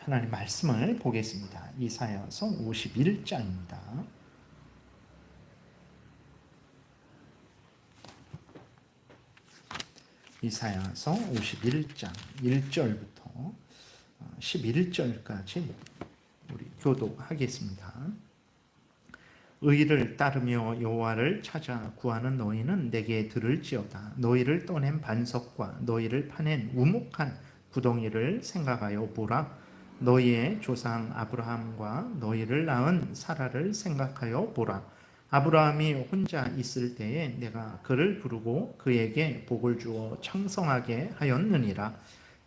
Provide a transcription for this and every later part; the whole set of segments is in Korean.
하나님 말씀을 보겠습니다. 이사야서 51장입니다. 이사야서 51장 1절부터 11절까지 우리 교독하겠습니다. 의를 따르며 여호와를 찾아 구하는 너희는 내게 들을지어다. 너희를 떠낸 반석과 너희를 파낸 우목한 구덩이를 생각하여 보라. 너희의 조상 아브라함과 너희를 낳은 사라를 생각하여 보라. 아브라함이 혼자 있을 때에 내가 그를 부르고 그에게 복을 주어昌성하게 하였느니라.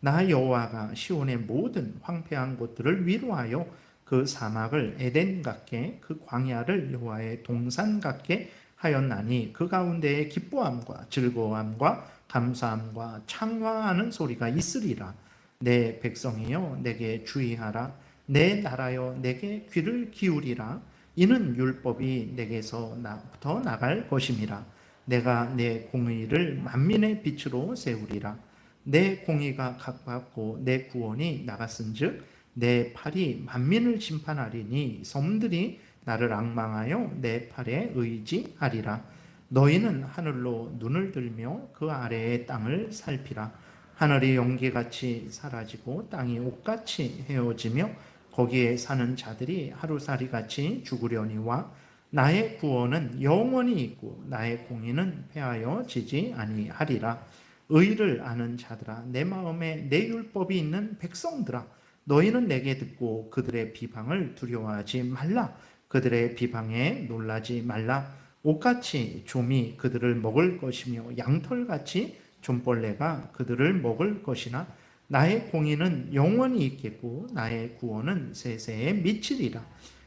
나 여호와가 시온의 모든 황폐한 곳들을 위로하여 그 사막을 에덴 같게 그 광야를 여호와의 동산 같게 하였나니 그 가운데에 기뻐함과 즐거움과 감사함과 창화하는 소리가 있으리라. 내 백성이여 내게 주의하라. 내 나라여 내게 귀를 기울이라. 이는 율법이 내게서부터 나갈 것임이라. 내가 내 공의를 만민의 빛으로 세우리라. 내 공의가 가깝고 내 구원이 나갔은즉 내 팔이 만민을 심판하리니 섬들이 나를 앙망하여 내 팔에 의지하리라. 너희는 하늘로 눈을 들며 그 아래의 땅을 살피라. 하늘이 연기같이 사라지고 땅이 옷같이 헤어지며 거기에 사는 자들이 하루살이같이 죽으려니와 나의 구원은 영원히 있고 나의 공의는 패하여 지지 아니하리라. 의를 아는 자들아, 내 마음에 내 율법이 있는 백성들아, 너희는 내게 듣고 그들의 비방을 두려워하지 말라. 그들의 비방에 놀라지 말라. 옷같이 좀이 그들을 먹을 것이며 양털같이 좀벌레가 그들을 먹을 것이나 나의 공의는 영원히 있겠고 나의 구원은 세세에 미치리라.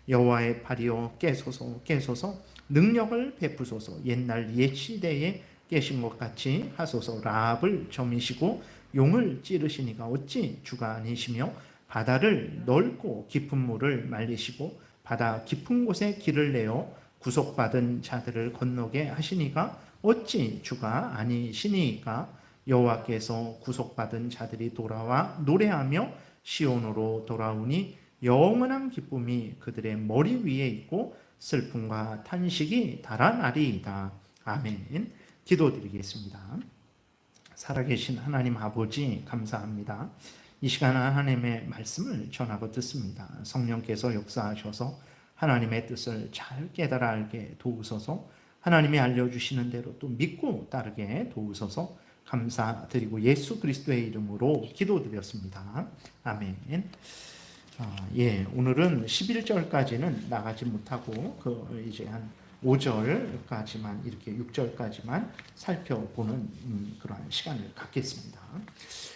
여호와의 팔이여 깨소서 깨소서. 능력을 베푸소서. 옛날 옛 시대에 깨신 것 같이 하소서. 라합을 점이시고 용을 찌르시니가 어찌 주가 아니시며 바다를 넓고 깊은 물을 말리시고 바다 깊은 곳에 길을 내어 구속받은 자들을 건너게 하시니가 어찌 주가 아니시니까. 여호와께서 구속받은 자들이 돌아와 노래하며 시온으로 돌아오니 영원한 기쁨이 그들의 머리 위에 있고 슬픔과 탄식이 달아나리이다. 아멘. 기도드리겠습니다. 살아계신 하나님 아버지 감사합니다. 이 시간 하나님의 말씀을 전하고 듣습니다. 성령께서 역사하셔서 하나님의 뜻을 잘 깨달아 알게 도우소서. 하나님이 알려주시는 대로 또 믿고 따르게 도우소서. 감사드리고 예수 그리스도의 이름으로 기도드렸습니다. 아멘. 오늘은 11절까지는 나가지 못하고 이제 한 5절까지만 이렇게 6절까지만 살펴보는 그러한 시간을 갖겠습니다.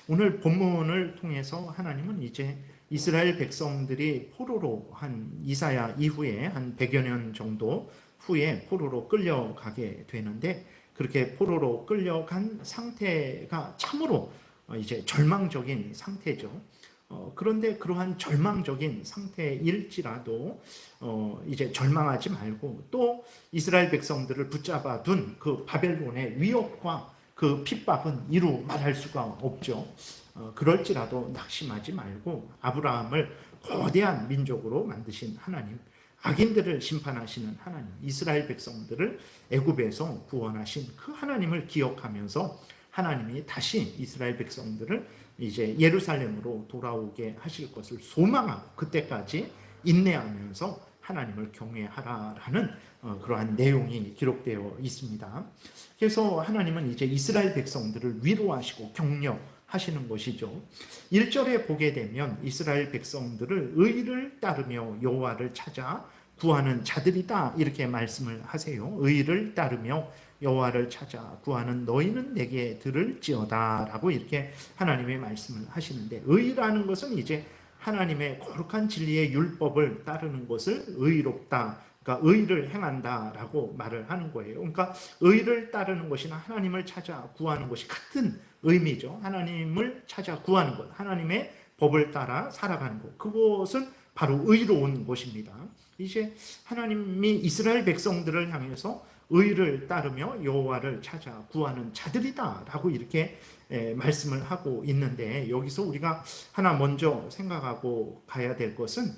오늘 본문을 통해서 하나님은 이제 이스라엘 백성들이 포로로 한 이사야 이후에 한 100여 년 정도 후에 포로로 끌려가게 되는데 그렇게 포로로 끌려간 상태가 참으로 이제 절망적인 상태죠. 그런데 그러한 절망적인 상태일지라도 이제 절망하지 말고 또 이스라엘 백성들을 붙잡아 둔 그 바벨론의 위협과 그 핍박은 이루 말할 수가 없죠. 그럴지라도 낙심하지 말고 아브라함을 거대한 민족으로 만드신 하나님, 악인들을 심판하시는 하나님, 이스라엘 백성들을 애굽에서 구원하신 그 하나님을 기억하면서 하나님이 다시 이스라엘 백성들을 이제 예루살렘으로 돌아오게 하실 것을 소망하고 그때까지 인내하면서 하나님을 경외하라라는 그러한 내용이 기록되어 있습니다. 그래서 하나님은 이제 이스라엘 백성들을 위로하시고 격려하시는 것이죠. 1절에 보게 되면 이스라엘 백성들을 의를 따르며 여호와를 찾아 구하는 자들이다 이렇게 말씀을 하세요. 의를 따르며 여호와를 찾아 구하는 너희는 내게 들을지어다 라고 이렇게 하나님의 말씀을 하시는데, 의라는 것은 이제 하나님의 거룩한 진리의 율법을 따르는 것을 의롭다, 그러니까 의를 행한다 라고 말을 하는 거예요. 그러니까 의를 따르는 것이나 하나님을 찾아 구하는 것이 같은 의미죠. 하나님을 찾아 구하는 것, 하나님의 법을 따라 살아가는 것, 그것은 바로 의로운 것입니다. 이제 하나님이 이스라엘 백성들을 향해서 의를 따르며 여호와를 찾아 구하는 자들이다 라고 이렇게 말씀을 하고 있는데, 여기서 우리가 하나 먼저 생각하고 가야 될 것은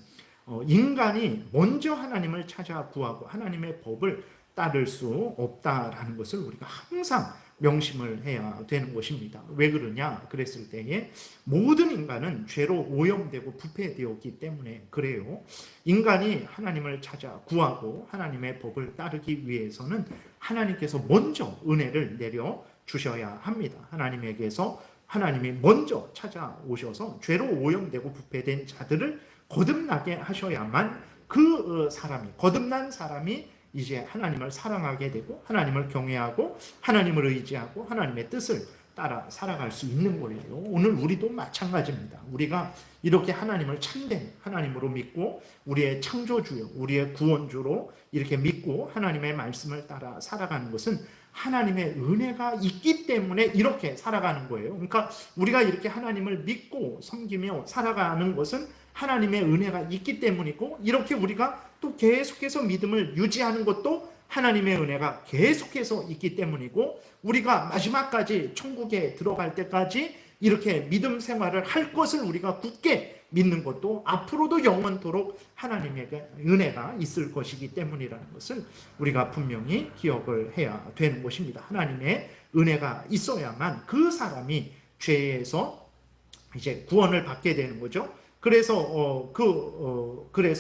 인간이 먼저 하나님을 찾아 구하고 하나님의 법을 따를 수 없다라는 것을 우리가 항상 명심을 해야 되는 것입니다. 왜 그러냐? 그랬을 때에 모든 인간은 죄로 오염되고 부패되었기 때문에 그래요. 인간이 하나님을 찾아 구하고 하나님의 법을 따르기 위해서는 하나님께서 먼저 은혜를 내려 주셔야 합니다. 하나님이 먼저 찾아오셔서 죄로 오염되고 부패된 자들을 거듭나게 하셔야만 거듭난 사람이 이제 하나님을 사랑하게 되고 하나님을 경외하고 하나님을 의지하고 하나님의 뜻을 따라 살아갈 수 있는 거예요. 오늘 우리도 마찬가지입니다. 우리가 이렇게 하나님을 참된 하나님으로 믿고 우리의 창조주요, 우리의 구원주로 이렇게 믿고 하나님의 말씀을 따라 살아가는 것은 하나님의 은혜가 있기 때문에 이렇게 살아가는 거예요. 그러니까 우리가 이렇게 하나님을 믿고 섬기며 살아가는 것은 하나님의 은혜가 있기 때문이고, 이렇게 우리가 또 계속해서 믿음을 유지하는 것도 하나님의 은혜가 계속해서 있기 때문이고, 우리가 마지막까지 천국에 들어갈 때까지 이렇게 믿음 생활을 할 것을 우리가 굳게 믿는 것도 앞으로도 영원토록 하나님의 은혜가 있을 것이기 때문이라는 것을 우리가 분명히 기억을 해야 되는 것입니다. 하나님의 은혜가 있어야만 그 사람이 죄에서 이제 구원을 받게 되는 거죠. 그래서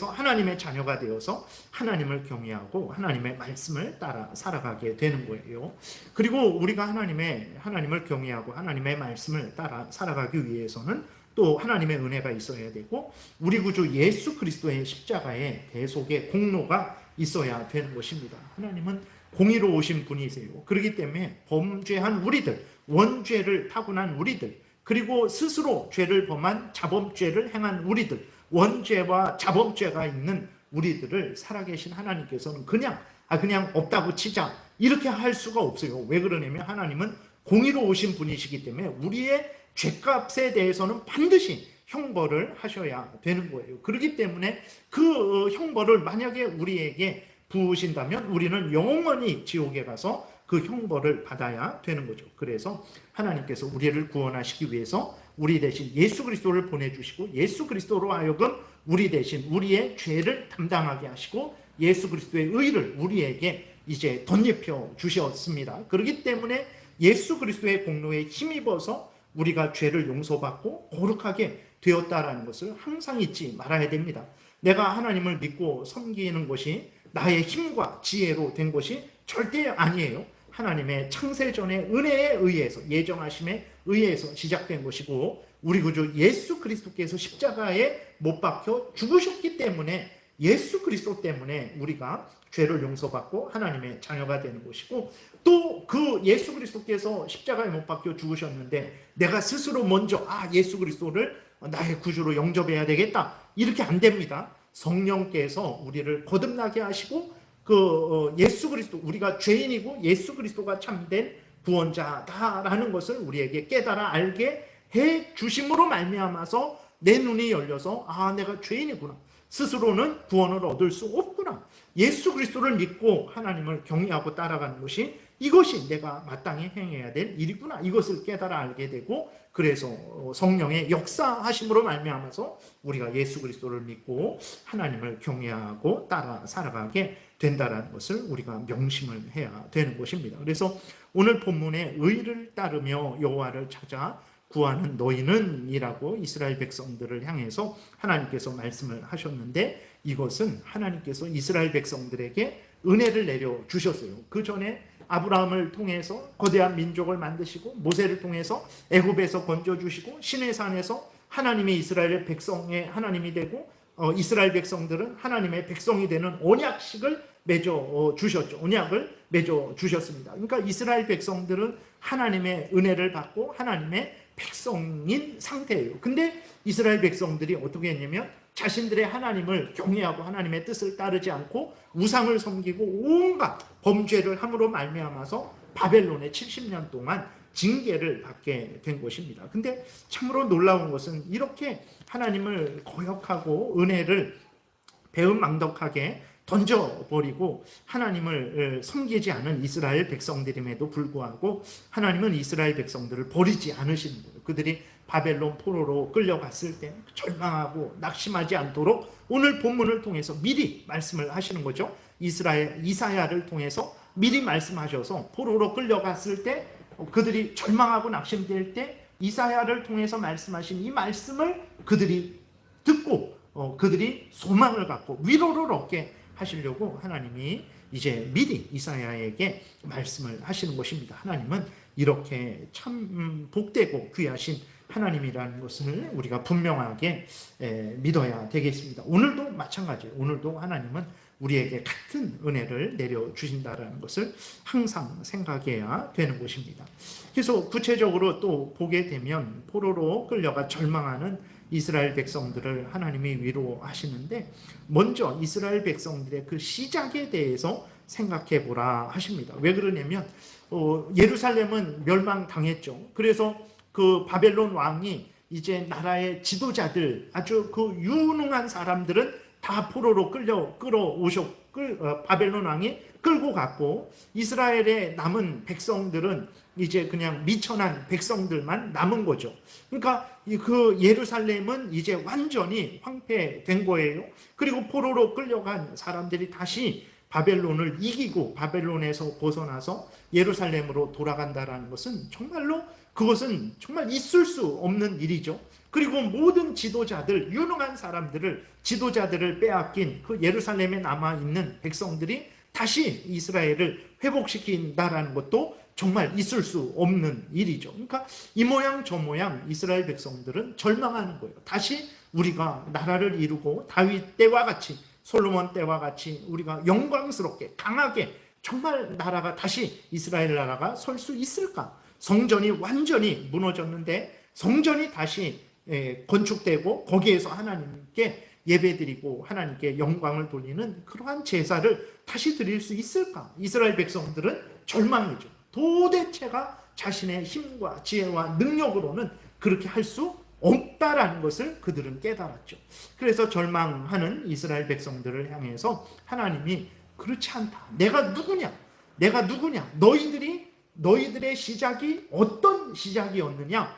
하나님의 자녀가 되어서 하나님을 경외하고 하나님의 말씀을 따라 살아가게 되는 거예요. 그리고 우리가 하나님을 경외하고 하나님의 말씀을 따라 살아가기 위해서는 또 하나님의 은혜가 있어야 되고, 우리 구주 예수 그리스도의 십자가의 대속의 공로가 있어야 되는 것입니다. 하나님은 공의로우신 분이세요. 그렇기 때문에 범죄한 우리들, 원죄를 타고난 우리들, 그리고 스스로 죄를 범한 자범죄를 행한 우리들, 원죄와 자범죄가 있는 우리들을 살아계신 하나님께서는 그냥 없다고 치자 이렇게 할 수가 없어요. 왜 그러냐면 하나님은 공의로우신 분이시기 때문에 우리의 죄값에 대해서는 반드시 형벌을 하셔야 되는 거예요. 그렇기 때문에 그 형벌을 만약에 우리에게 부으신다면 우리는 영원히 지옥에 가서 그 형벌을 받아야 되는 거죠. 그래서 하나님께서 우리를 구원하시기 위해서 우리 대신 예수 그리스도를 보내주시고, 예수 그리스도로 하여금 우리 대신 우리의 죄를 담당하게 하시고 예수 그리스도의 의를 우리에게 이제 덧입혀 주셨습니다. 그렇기 때문에 예수 그리스도의 공로에 힘입어서 우리가 죄를 용서받고 거룩하게 되었다라는 것을 항상 잊지 말아야 됩니다. 내가 하나님을 믿고 섬기는 것이 나의 힘과 지혜로 된 것이 절대 아니에요. 하나님의 창세전의 은혜에 의해서, 예정하심에 의해서 시작된 것이고, 우리 구주 예수 그리스도께서 십자가에 못 박혀 죽으셨기 때문에, 예수 그리스도 때문에 우리가 죄를 용서받고 하나님의 자녀가 되는 것이고, 또 그 예수 그리스도께서 십자가에 못 박혀 죽으셨는데 내가 스스로 먼저 예수 그리스도를 나의 구주로 영접해야 되겠다, 이렇게 안 됩니다. 성령께서 우리를 거듭나게 하시고 예수 그리스도, 우리가 죄인이고 예수 그리스도가 참된 구원자다라는 것을 우리에게 깨달아 알게 해 주심으로 말미암아서 내 눈이 열려서 내가 죄인이구나, 스스로는 구원을 얻을 수 없구나, 예수 그리스도를 믿고 하나님을 경외하고 따라가는 것이, 이것이 내가 마땅히 행해야 될 일이구나, 이것을 깨달아 알게 되고, 그래서 성령의 역사하심으로 말미암아서 우리가 예수 그리스도를 믿고 하나님을 경외하고 따라 살아가게 된다는 것을 우리가 명심을 해야 되는 것입니다. 그래서 오늘 본문에 의를 따르며 여호와를 찾아 구하는 너희는 이라고 이스라엘 백성들을 향해서 하나님께서 말씀을 하셨는데, 이것은 하나님께서 이스라엘 백성들에게 은혜를 내려주셨어요. 그 전에 아브라함을 통해서 거대한 민족을 만드시고, 모세를 통해서 애굽에서 건져주시고, 시내산에서 하나님이 이스라엘 백성의 하나님이 되고, 이스라엘 백성들은 하나님의 백성이 되는 언약식을 맺어 주셨죠. 언약을 맺어 주셨습니다. 그러니까 이스라엘 백성들은 하나님의 은혜를 받고 하나님의 백성인 상태예요. 근데 이스라엘 백성들이 어떻게 했냐면 자신들의 하나님을 경외하고 하나님의 뜻을 따르지 않고 우상을 섬기고 온갖 범죄를 함으로 말미암아서 바벨론에 70년 동안 징계를 받게 된 것입니다. 근데 참으로 놀라운 것은 이렇게 하나님을 거역하고 은혜를 배은망덕하게 던져버리고 하나님을 섬기지 않은 이스라엘 백성들임에도 불구하고 하나님은 이스라엘 백성들을 버리지 않으시는 거예요. 그들이 바벨론 포로로 끌려갔을 때 절망하고 낙심하지 않도록 오늘 본문을 통해서 미리 말씀을 하시는 거죠. 이사야를 통해서 미리 말씀하셔서 포로로 끌려갔을 때 그들이 절망하고 낙심될 때 이사야를 통해서 말씀하신 이 말씀을 그들이 듣고 그들이 소망을 갖고 위로를 얻게 하시려고 하나님이 이제 미리 이사야에게 말씀을 하시는 것입니다. 하나님은 이렇게 참 복되고 귀하신 하나님이라는 것을 우리가 분명하게 믿어야 되겠습니다. 오늘도 마찬가지예요. 오늘도 하나님은 우리에게 같은 은혜를 내려주신다는 것을 항상 생각해야 되는 것입니다. 그래서 구체적으로 또 보게 되면 포로로 끌려가 절망하는 이스라엘 백성들을 하나님이 위로하시는데 먼저 이스라엘 백성들의 그 시작에 대해서 생각해 보라 하십니다. 왜 그러냐면 예루살렘은 멸망당했죠. 그래서 그 바벨론 왕이 이제 나라의 지도자들 아주 그 유능한 사람들은 다 포로로 바벨론 왕이 끌고 갔고 이스라엘의 남은 백성들은 이제 그냥 미천한 백성들만 남은 거죠. 그러니까 그 예루살렘은 이제 완전히 황폐된 거예요. 그리고 포로로 끌려간 사람들이 다시 바벨론을 이기고 바벨론에서 벗어나서 예루살렘으로 돌아간다는 것은 그것은 정말 있을 수 없는 일이죠. 그리고 모든 지도자들, 유능한 지도자들을 빼앗긴 그 예루살렘에 남아있는 백성들이 다시 이스라엘을 회복시킨다라는 것도 정말 있을 수 없는 일이죠. 그러니까 이 모양 저 모양 이스라엘 백성들은 절망하는 거예요. 다시 우리가 나라를 이루고 다윗 때와 같이 솔로몬 때와 같이 우리가 영광스럽게 강하게 정말 나라가 다시 이스라엘 나라가 설 수 있을까? 성전이 완전히 무너졌는데 성전이 다시 건축되고 거기에서 하나님께 예배드리고 하나님께 영광을 돌리는 그러한 제사를 다시 드릴 수 있을까? 이스라엘 백성들은 절망이죠. 도대체가 자신의 힘과 지혜와 능력으로는 그렇게 할 수 없다라는 것을 그들은 깨달았죠. 그래서 절망하는 이스라엘 백성들을 향해서 하나님이 그렇지 않다. 내가 누구냐? 너희들의 시작이 어떤 시작이었느냐?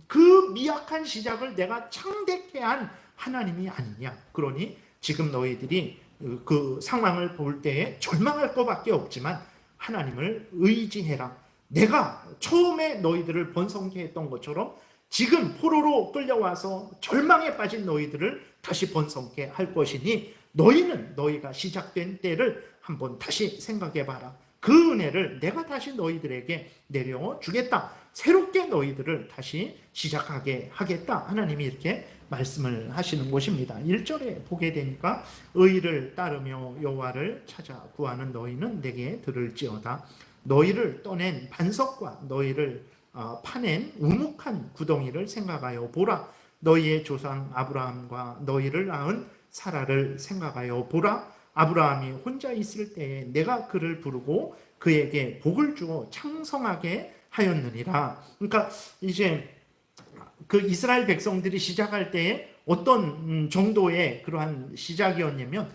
그 미약한 시작을 내가 창대케 한 하나님이 아니냐. 그러니 지금 너희들이 그 상황을 볼 때에 절망할 것밖에 없지만 하나님을 의지해라. 내가 처음에 너희들을 번성케 했던 것처럼 지금 포로로 끌려와서 절망에 빠진 너희들을 다시 번성케 할 것이니 너희가 시작된 때를 한번 다시 생각해봐라. 그 은혜를 내가 다시 너희들에게 내려주겠다. 새롭게 너희들을 다시 시작하게 하겠다. 하나님이 이렇게 말씀을 하시는 것입니다. 1절에 보게 되니까 의를 따르며 여호와를 찾아 구하는 너희는 내게 들을지어다. 너희를 떠낸 반석과 너희를 파낸 우묵한 구덩이를 생각하여 보라. 너희의 조상 아브라함과 너희를 낳은 사라를 생각하여 보라. 아브라함이 혼자 있을 때에 내가 그를 부르고 그에게 복을 주어 창성하게 하였느니라. 그러니까 이제 그 이스라엘 백성들이 시작할 때에 어떤 정도의 그러한 시작이었냐면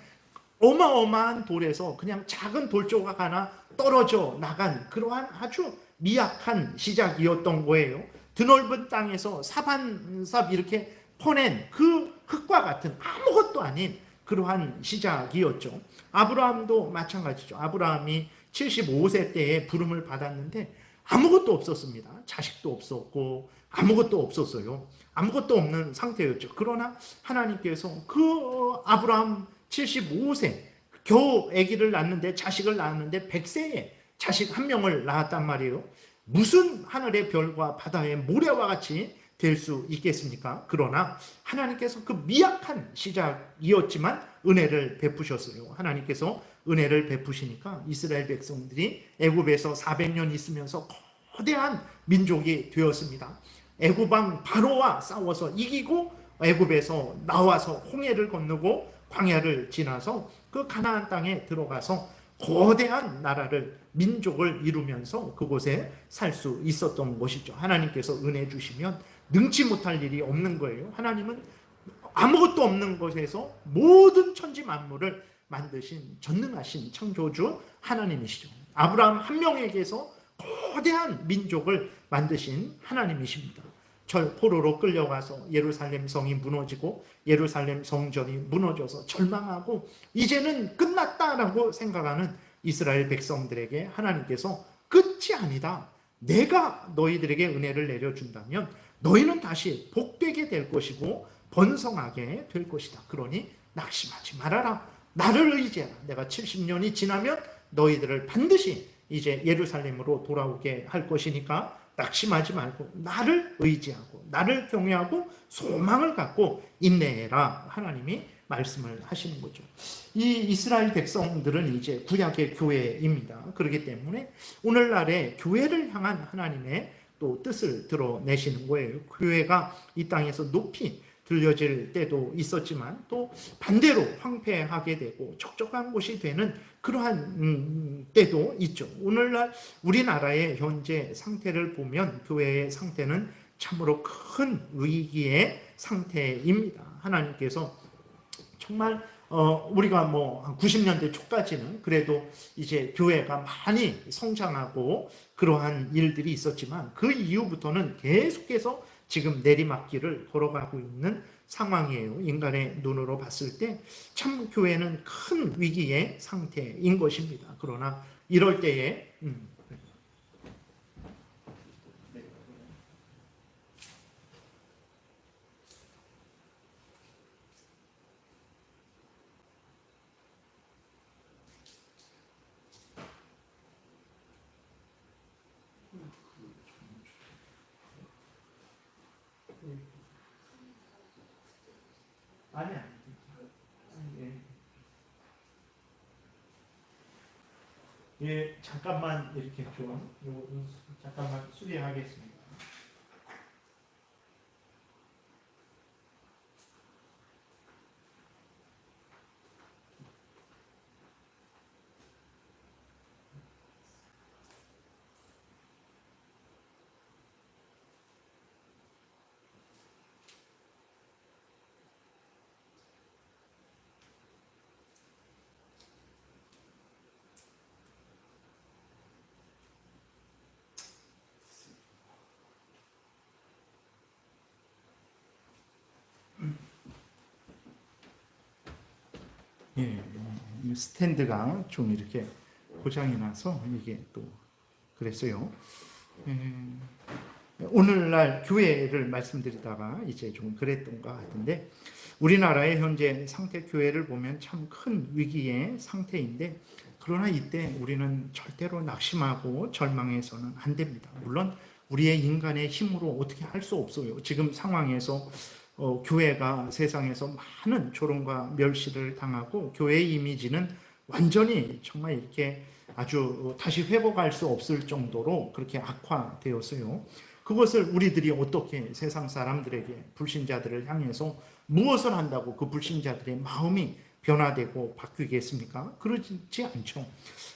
어마어마한 돌에서 그냥 작은 돌조각 하나 떨어져 나간 그러한 아주 미약한 시작이었던 거예요. 드넓은 땅에서 사반삽 이렇게 퍼낸 그 흙과 같은 아무것도 아닌 그러한 시작이었죠. 아브라함도 마찬가지죠. 아브라함이 75세 때에 부름을 받았는데 아무것도 없었습니다. 자식도 없었고 아무것도 없었어요. 아무것도 없는 상태였죠. 그러나 하나님께서 그 아브라함 75세 겨우 아기를 낳았는데 자식을 낳았는데 100세에 자식 한 명을 낳았단 말이에요. 무슨 하늘의 별과 바다의 모래와 같이 될 수 있겠습니까? 그러나 하나님께서 그 미약한 시작이었지만 은혜를 베푸셨어요. 하나님께서 은혜를 베푸시니까 이스라엘 백성들이 애굽에서 400년 있으면서 거대한 민족이 되었습니다. 애굽 왕 바로와 싸워서 이기고 애굽에서 나와서 홍해를 건너고 광야를 지나서 그 가나안 땅에 들어가서 거대한 나라를 민족을 이루면서 그곳에 살 수 있었던 것이죠. 하나님께서 은혜 주시면 능치 못할 일이 없는 거예요. 하나님은 아무것도 없는 곳에서 모든 천지 만물을 만드신 전능하신 창조주 하나님이시죠. 아브라함 한 명에게서 거대한 민족을 만드신 하나님이십니다. 포로로 끌려가서 예루살렘 성이 무너지고 예루살렘 성전이 무너져서 절망하고 이제는 끝났다라고 생각하는 이스라엘 백성들에게 하나님께서 끝이 아니다. 내가 너희들에게 은혜를 내려준다면 너희는 다시 복되게 될 것이고 번성하게 될 것이다. 그러니 낙심하지 말아라. 나를 의지하라. 내가 70년이 지나면 너희들을 반드시 이제 예루살렘으로 돌아오게 할 것이니까 낙심하지 말고 나를 의지하고 나를 경외하고 소망을 갖고 인내해라. 하나님이 말씀을 하시는 거죠. 이 이스라엘 백성들은 이제 구약의 교회입니다. 그렇기 때문에 오늘날의 교회를 향한 하나님의 또 뜻을 드러내시는 거예요. 교회가 이 땅에서 높이 들려질 때도 있었지만 또 반대로 황폐하게 되고 적적한 곳이 되는 그러한 때도 있죠. 오늘날 우리나라의 현재 상태를 보면 교회의 상태는 참으로 큰 위기의 상태입니다. 하나님께서 정말 우리가 뭐 90년대 초까지는 그래도 이제 교회가 많이 성장하고 그러한 일들이 있었지만 그 이후부터는 계속해서 지금 내리막길을 걸어가고 있는 상황이에요. 인간의 눈으로 봤을 때 참 교회는 큰 위기의 상태인 것입니다. 그러나 이럴 때에 아니야. 예, 잠깐만 이렇게 좀 잠깐만 수리하겠습니다. 예, 스탠드가 좀 이렇게 고장이 나서 이게 또 그랬어요. 오늘날 교회를 말씀드리다가 이제 좀 그랬던 것 같은데 우리나라의 현재 상태 교회를 보면 참 큰 위기의 상태인데 그러나 이때 우리는 절대로 낙심하고 절망해서는 안 됩니다. 물론 우리의 인간의 힘으로 어떻게 할 수 없어요. 지금 상황에서 교회가 세상에서 많은 조롱과 멸시를 당하고 교회의 이미지는 완전히 정말 이렇게 아주 다시 회복할 수 없을 정도로 그렇게 악화되었어요. 그것을 우리들이 어떻게 세상 사람들에게 불신자들을 향해서 무엇을 한다고 그 불신자들의 마음이 변화되고 바뀌겠습니까? 그러지 않죠.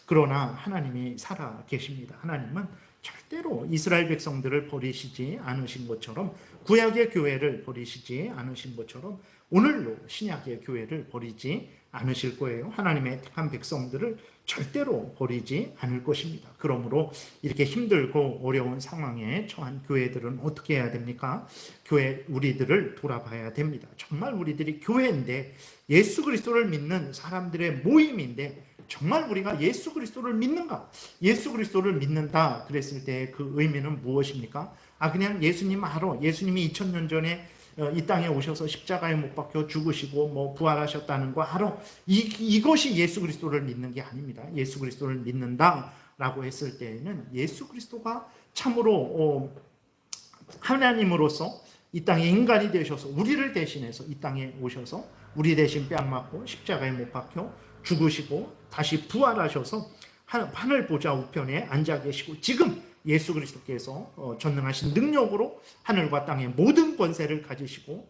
그러나 하나님이 살아 계십니다. 하나님은 절대로 이스라엘 백성들을 버리시지 않으신 것처럼 구약의 교회를 버리시지 않으신 것처럼 오늘로 신약의 교회를 버리지 않으실 거예요. 하나님의 택한 백성들을 절대로 버리지 않을 것입니다. 그러므로 이렇게 힘들고 어려운 상황에 처한 교회들은 어떻게 해야 됩니까? 교회 우리들을 돌아봐야 됩니다. 정말 우리들이 교회인데 예수 그리스도를 믿는 사람들의 모임인데 정말 우리가 예수 그리스도를 믿는가? 예수 그리스도를 믿는다 그랬을 때 그 의미는 무엇입니까? 그냥 예수님 알아. 예수님이 2000년 전에 이 땅에 오셔서 십자가에 못 박혀 죽으시고 뭐 부활하셨다는 거 알아. 이것이 예수 그리스도를 믿는 게 아닙니다. 예수 그리스도를 믿는다라고 했을 때에는 예수 그리스도가 참으로 하나님으로서 이 땅에 인간이 되셔서 우리를 대신해서 이 땅에 오셔서 우리 대신 뺨 맞고 십자가에 못 박혀 죽으시고 다시 부활하셔서 하늘 보좌 우편에 앉아 계시고 지금 예수 그리스도께서 전능하신 능력으로 하늘과 땅의 모든 권세를 가지시고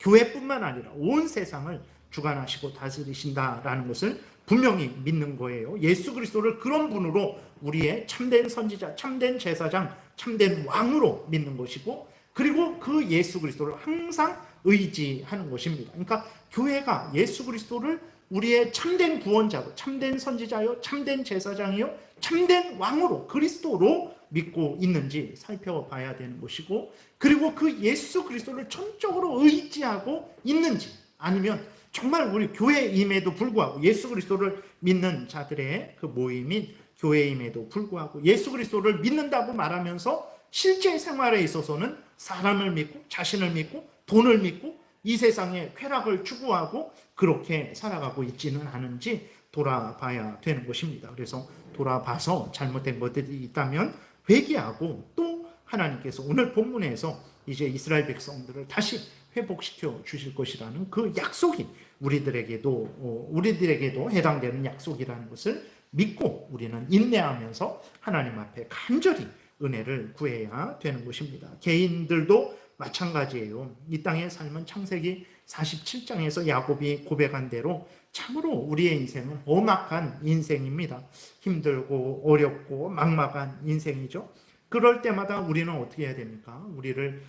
교회뿐만 아니라 온 세상을 주관하시고 다스리신다라는 것을 분명히 믿는 거예요. 예수 그리스도를 그런 분으로 우리의 참된 선지자, 참된 제사장, 참된 왕으로 믿는 것이고 그리고 그 예수 그리스도를 항상 의지하는 것입니다. 그러니까 교회가 예수 그리스도를 우리의 참된 구원자로, 참된 선지자요, 참된 제사장이요, 참된 왕으로, 그리스도로 믿고 있는지 살펴봐야 되는 것이고, 그리고 그 예수 그리스도를 전적으로 의지하고 있는지, 아니면 정말 우리 교회임에도 불구하고, 예수 그리스도를 믿는 자들의 그 모임인 교회임에도 불구하고 예수 그리스도를 믿는다고 말하면서 실제 생활에 있어서는 사람을 믿고 자신을 믿고 돈을 믿고 이 세상의 쾌락을 추구하고 그렇게 살아가고 있지는 않은지 돌아봐야 되는 것입니다. 그래서 돌아봐서 잘못된 것들이 있다면 회개하고, 또 하나님께서 오늘 본문에서 이제 이스라엘 백성들을 다시 회복시켜 주실 것이라는 그 약속이 우리들에게도 해당되는 약속이라는 것을 믿고 우리는 인내하면서 하나님 앞에 간절히 은혜를 구해야 되는 것입니다. 개인들도 마찬가지예요. 이 땅의 삶은 창세기 47장에서 야곱이 고백한 대로 참으로 우리의 인생은 험악한 인생입니다. 힘들고 어렵고 막막한 인생이죠. 그럴 때마다 우리는 어떻게 해야 됩니까? 우리를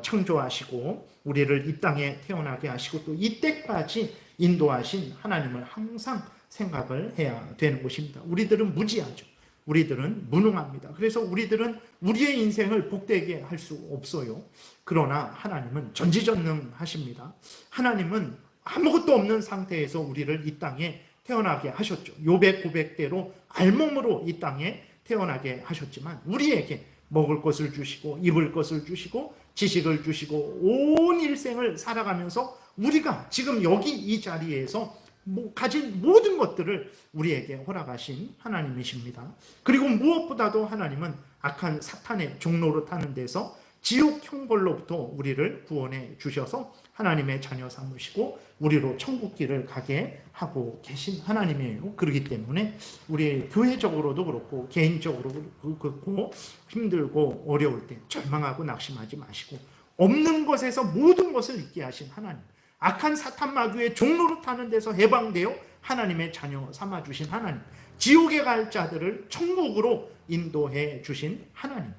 창조하시고 우리를 이 땅에 태어나게 하시고 또 이때까지 인도하신 하나님을 항상 생각을 해야 되는 것입니다. 우리들은 무지하죠. 우리들은 무능합니다. 그래서 우리들은 우리의 인생을 복되게 할 수 없어요. 그러나 하나님은 전지전능하십니다. 하나님은 아무것도 없는 상태에서 우리를 이 땅에 태어나게 하셨죠. 욥의 고백대로 알몸으로 이 땅에 태어나게 하셨지만 우리에게 먹을 것을 주시고 입을 것을 주시고 지식을 주시고 온 일생을 살아가면서 우리가 지금 여기 이 자리에서 가진 모든 것들을 우리에게 허락하신 하나님이십니다. 그리고 무엇보다도 하나님은 악한 사탄의 종로로 타는 데서 지옥 형벌로부터 우리를 구원해 주셔서 하나님의 자녀 삼으시고 우리로 천국길을 가게 하고 계신 하나님이에요. 그렇기 때문에 우리 교회적으로도 그렇고 개인적으로도 그렇고 힘들고 어려울 때 절망하고 낙심하지 마시고 없는 것에서 모든 것을 있게 하신 하나님, 악한 사탄 마귀의 종로로 타는 데서 해방되어 하나님의 자녀 삼아주신 하나님, 지옥에 갈 자들을 천국으로 인도해 주신 하나님,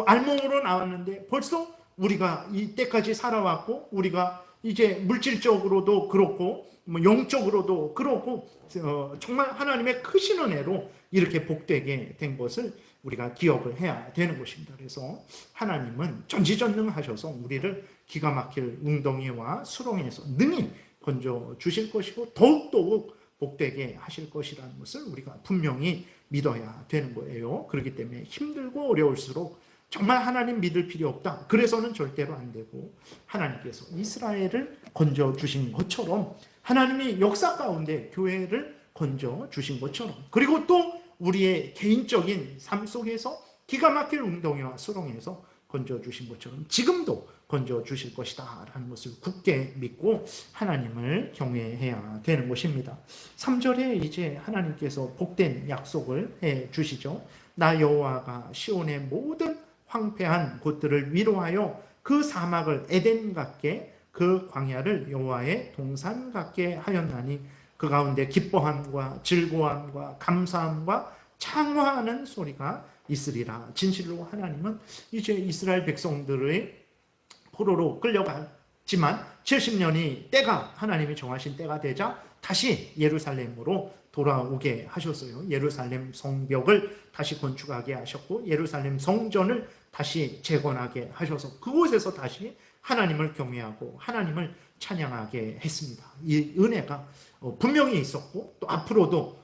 알몸으로 나왔는데 벌써 우리가 이때까지 살아왔고 우리가 이제 물질적으로도 그렇고 영적으로도 그렇고 정말 하나님의 크신 은혜로 이렇게 복되게 된 것을 우리가 기억을 해야 되는 것입니다. 그래서 하나님은 전지전능하셔서 우리를 기가 막힐 웅덩이와 수렁에서 능히 건져 주실 것이고 더욱더욱 복되게 하실 것이라는 것을 우리가 분명히 믿어야 되는 거예요. 그렇기 때문에 힘들고 어려울수록 정말 하나님 믿을 필요 없다, 그래서는 절대로 안 되고, 하나님께서 이스라엘을 건져 주신 것처럼 하나님이 역사 가운데 교회를 건져 주신 것처럼, 그리고 또 우리의 개인적인 삶 속에서 기가 막힐 웅덩이와 수렁에서 건져 주신 것처럼 지금도 건져 주실 것이다 라는 것을 굳게 믿고 하나님을 경외해야 되는 것입니다. 3절에 이제 하나님께서 복된 약속을 해 주시죠. 나 여호와가 시온의 모든 황폐한 곳들을 위로하여 그 사막을 에덴 같게 그 광야를 여호와의 동산 같게 하였나니 그 가운데 기뻐함과 즐거움과 감사함과 창화하는 소리가 있으리라. 진실로 하나님은 이제 이스라엘 백성들의 포로로 끌려갔지만 70년이 때가 하나님이 정하신 때가 되자 다시 예루살렘으로 돌아오게 하셨어요. 예루살렘 성벽을 다시 건축하게 하셨고 예루살렘 성전을 다시 재건하게 하셔서 그곳에서 다시 하나님을 경외하고 하나님을 찬양하게 했습니다. 이 은혜가 분명히 있었고 또 앞으로도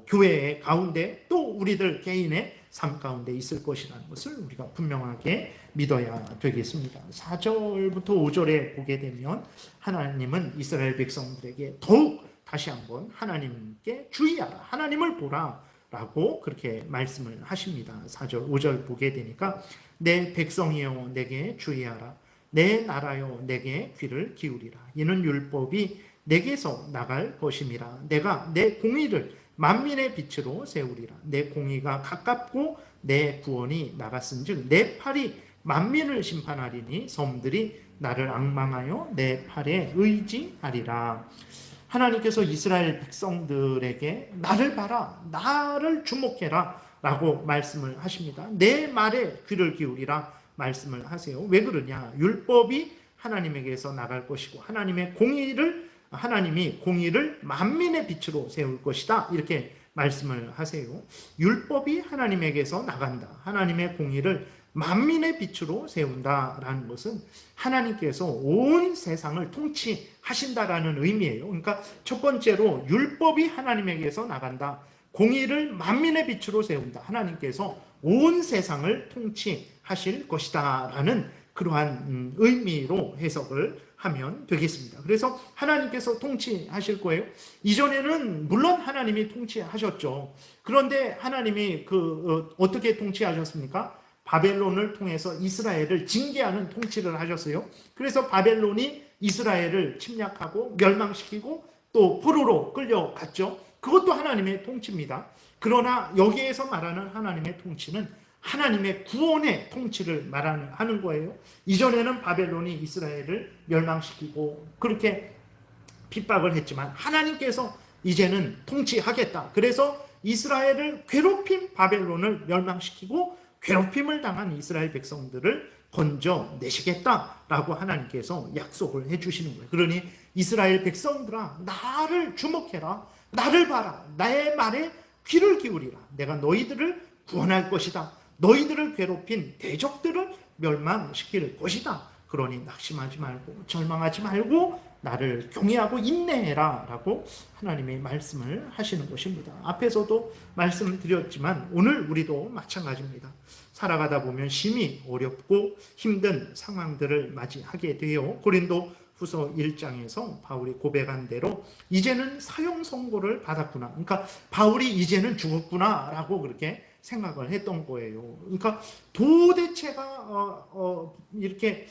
교회 가운데 또 우리들 개인의 삶 가운데 있을 것이라는 것을 우리가 분명하게 믿어야 되겠습니다. 4절부터 5절에 보게 되면 하나님은 이스라엘 백성들에게 더욱 다시 한번 하나님께 주의하라, 하나님을 보라 라고 그렇게 말씀을 하십니다. 4절 5절 보게 되니까 내 백성이여 내게 주의하라, 내 나라여 내게 귀를 기울이라. 이는 율법이 내게서 나갈 것임이라. 내가 내 공의를 만민의 빛으로 세우리라. 내 공의가 가깝고 내 구원이 나갔은즉 내 팔이 만민을 심판하리니 섬들이 나를 앙망하여 내 팔에 의지하리라. 하나님께서 이스라엘 백성들에게 나를 봐라, 나를 주목해라 라고 말씀을 하십니다. 내 말에 귀를 기울이라 말씀을 하세요. 왜 그러냐? 율법이 하나님에게서 나갈 것이고 하나님의 공의를 하나님이 공의를 만민의 빛으로 세울 것이다. 이렇게 말씀을 하세요. 율법이 하나님에게서 나간다. 하나님의 공의를 만민의 빛으로 세운다라는 것은 하나님께서 온 세상을 통치하신다라는 의미예요. 그러니까 첫 번째로 율법이 하나님에게서 나간다. 공의를 만민의 빛으로 세운다. 하나님께서 온 세상을 통치하실 것이다 라는 그러한 의미로 해석을 하면 되겠습니다. 그래서 하나님께서 통치하실 거예요. 이전에는 물론 하나님이 통치하셨죠. 그런데 하나님이 어떻게 통치하셨습니까? 바벨론을 통해서 이스라엘을 징계하는 통치를 하셨어요. 그래서 바벨론이 이스라엘을 침략하고 멸망시키고 또 포로로 끌려갔죠. 그것도 하나님의 통치입니다. 그러나 여기에서 말하는 하나님의 통치는 하나님의 구원의 통치를 말하는 거예요. 이전에는 바벨론이 이스라엘을 멸망시키고 그렇게 핍박을 했지만 하나님께서 이제는 통치하겠다. 그래서 이스라엘을 괴롭힌 바벨론을 멸망시키고 괴롭힘을 당한 이스라엘 백성들을 건져내시겠다라고 하나님께서 약속을 해주시는 거예요. 그러니 이스라엘 백성들아, 나를 주목해라. 나를 봐라. 나의 말에 귀를 기울이라. 내가 너희들을 구원할 것이다. 너희들을 괴롭힌 대적들을 멸망시킬 것이다. 그러니 낙심하지 말고 절망하지 말고 나를 경외하고 인내해라 라고 하나님의 말씀을 하시는 것입니다. 앞에서도 말씀드렸지만 오늘 우리도 마찬가지입니다. 살아가다 보면 심히 어렵고 힘든 상황들을 맞이하게 돼요. 고린도 후서 1장에서 바울이 고백한 대로 이제는 사형 선고를 받았구나. 그러니까 바울이 이제는 죽었구나 라고 그렇게 생각을 했던 거예요. 그러니까 도대체가 이렇게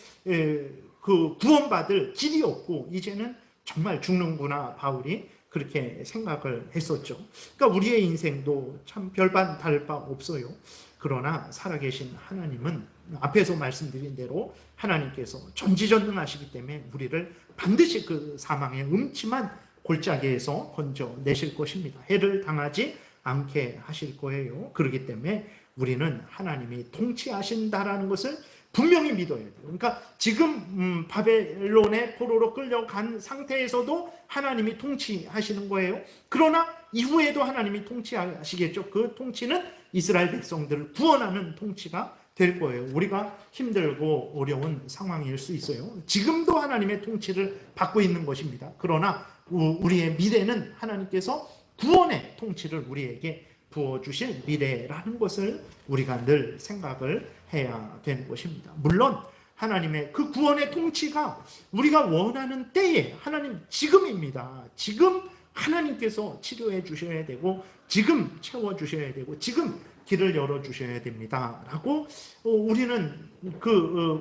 구원받을 길이 없고 이제는 정말 죽는구나 바울이 그렇게 생각을 했었죠. 그러니까 우리의 인생도 참 별반 다를 바 없어요. 그러나 살아계신 하나님은 앞에서 말씀드린 대로 하나님께서 전지전능하시기 때문에 우리를 반드시 그 사망의 음침한 골짜기에서 건져내실 것입니다. 해를 당하지 않게 하실 거예요. 그렇기 때문에 우리는 하나님이 통치하신다라는 것을 분명히 믿어야 돼요. 그러니까 지금 바벨론의 포로로 끌려간 상태에서도 하나님이 통치하시는 거예요. 그러나 이후에도 하나님이 통치하시겠죠. 그 통치는 이스라엘 백성들을 구원하는 통치가 될 거예요. 우리가 힘들고 어려운 상황일 수 있어요. 지금도 하나님의 통치를 받고 있는 것입니다. 그러나 우리의 미래는 하나님께서 구원의 통치를 우리에게 부어주실 미래라는 것을 우리가 늘 생각을 해야 되는 것입니다. 물론 하나님의 그 구원의 통치가 우리가 원하는 때에 하나님 지금입니다. 지금 하나님께서 치료해 주셔야 되고 지금 채워주셔야 되고 지금 길을 열어주셔야 됩니다 라고 우리는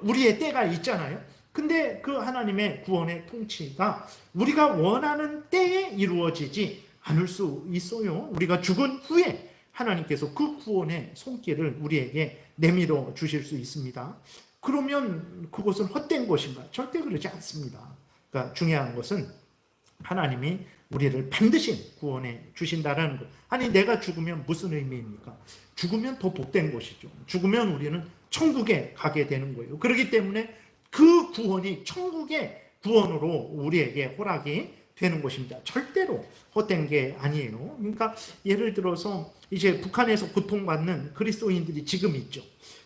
우리의 때가 있잖아요. 근데 그 하나님의 구원의 통치가 우리가 원하는 때에 이루어지지 않을 수 있어요. 우리가 죽은 후에 하나님께서 그 구원의 손길을 우리에게 내밀어 주실 수 있습니다. 그러면 그것은 헛된 것인가? 절대 그러지 않습니다. 그러니까 중요한 것은 하나님이 우리를 반드시 구원해 주신다는 것. 아니 내가 죽으면 무슨 의미입니까? 죽으면 더 복된 것이죠. 죽으면 우리는 천국에 가게 되는 거예요. 그렇기 때문에 그 구원이 천국의 구원으로 우리에게 허락이 되는 것입니다. 절대로 헛된 게 아니에요. 그러니까 예를 들어서 이제 북한에서 고통받는 그리스도인들이 지금 있죠.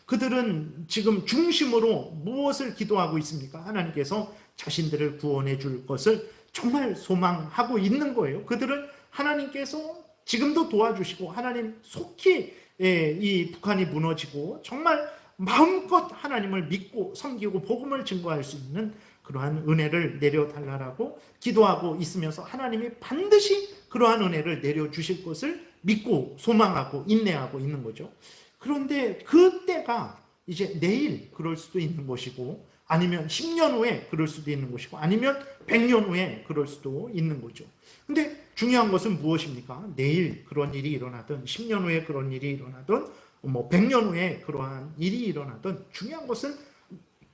그들은 지금 중심으로 무엇을 기도하고 있습니까? 하나님께서 자신들을 구원해 줄 것을 정말 소망하고 있는 거예요. 그들은 하나님께서 지금도 도와주시고 하나님 속히 이 북한이 무너지고 정말 마음껏 하나님을 믿고 섬기고 복음을 증거할 수 있는 그러한 은혜를 내려달라고 기도하고 있으면서 하나님이 반드시 그러한 은혜를 내려주실 것을 믿고 소망하고 인내하고 있는 거죠. 그런데 그때가 이제 내일 그럴 수도 있는 것이고 아니면 10년 후에 그럴 수도 있는 것이고 아니면 100년 후에 그럴 수도 있는 거죠. 근데 중요한 것은 무엇입니까? 내일 그런 일이 일어나든 10년 후에 그런 일이 일어나든 100년 후에 그러한 일이 일어나든 중요한 것은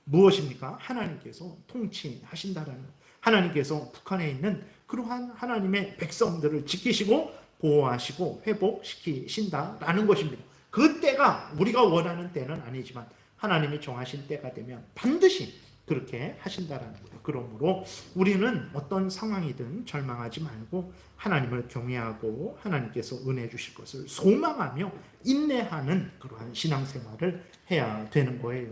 무엇입니까? 하나님께서 통치하신다라는 것. 하나님께서 북한에 있는 그러한 하나님의 백성들을 지키시고 보호하시고 회복시키신다라는 것입니다. 그 때가 우리가 원하는 때는 아니지만 하나님이 정하신 때가 되면 반드시 그렇게 하신다라는 거예요. 그러므로 우리는 어떤 상황이든 절망하지 말고 하나님을 경외하고 하나님께서 은혜 주실 것을 소망하며 인내하는 그러한 신앙생활을 해야 되는 거예요.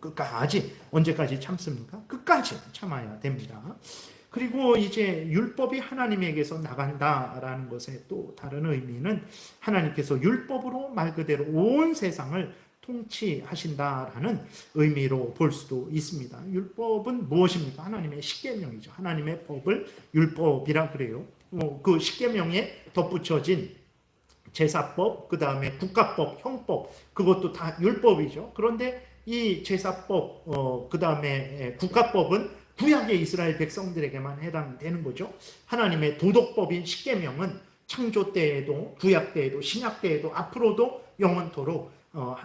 끝까지, 언제까지 참습니까? 끝까지 참아야 됩니다. 그리고 이제 율법이 하나님에게서 나간다라는 것의 또 다른 의미는 하나님께서 율법으로 말 그대로 온 세상을 통치하신다라는 의미로 볼 수도 있습니다. 율법은 무엇입니까? 하나님의 십계명이죠. 하나님의 법을 율법이라 그래요. 그 십계명에 덧붙여진 제사법, 그 다음에 국가법, 형법, 그것도 다 율법이죠. 그런데 이 제사법, 그 다음에 국가법은 구약의 이스라엘 백성들에게만 해당되는 거죠. 하나님의 도덕법인 십계명은 창조 때에도, 구약 때에도, 신약 때에도, 앞으로도 영원토록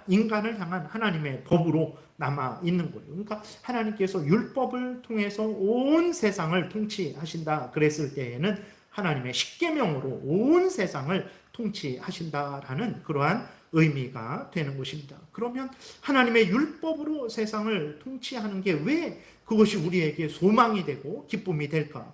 인간을 향한 하나님의 법으로 남아 있는 거예요. 그러니까 하나님께서 율법을 통해서 온 세상을 통치하신다 그랬을 때에는 하나님의 십계명으로 온 세상을 통치하신다라는 그러한 의미가 되는 것입니다. 그러면 하나님의 율법으로 세상을 통치하는 게 왜 그것이 우리에게 소망이 되고 기쁨이 될까?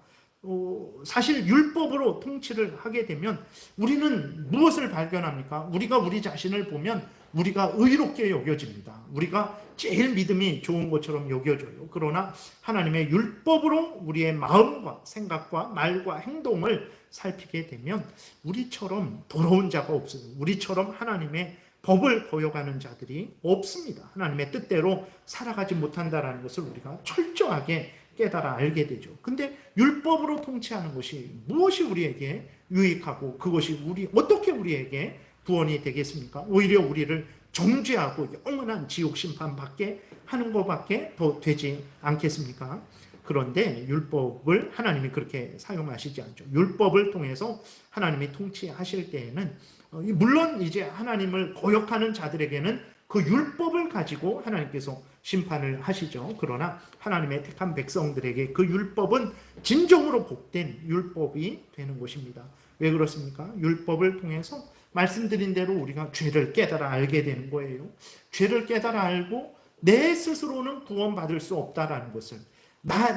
사실 율법으로 통치를 하게 되면 우리는 무엇을 발견합니까? 우리가 우리 자신을 보면 우리가 의롭게 여겨집니다. 우리가 제일 믿음이 좋은 것처럼 여겨져요. 그러나 하나님의 율법으로 우리의 마음과 생각과 말과 행동을 살피게 되면 우리처럼 더러운 자가 없어요. 우리처럼 하나님의 법을 거역하는 자들이 없습니다. 하나님의 뜻대로 살아가지 못한다는 것을 우리가 철저하게 깨달아 알게 되죠. 근데 율법으로 통치하는 것이 무엇이 우리에게 유익하고 그것이 어떻게 우리에게 구원이 되겠습니까? 오히려 우리를 정죄하고 영원한 지옥 심판받게 하는 것밖에 더 되지 않겠습니까? 그런데 율법을 하나님이 그렇게 사용하시지 않죠. 율법을 통해서 하나님이 통치하실 때에는 물론 이제 하나님을 거역하는 자들에게는 그 율법을 가지고 하나님께서 심판을 하시죠. 그러나 하나님의 택한 백성들에게 그 율법은 진정으로 복된 율법이 되는 것입니다. 왜 그렇습니까? 율법을 통해서 말씀드린 대로 우리가 죄를 깨달아 알게 되는 거예요. 죄를 깨달아 알고 내 스스로는 구원받을 수 없다라는 것을,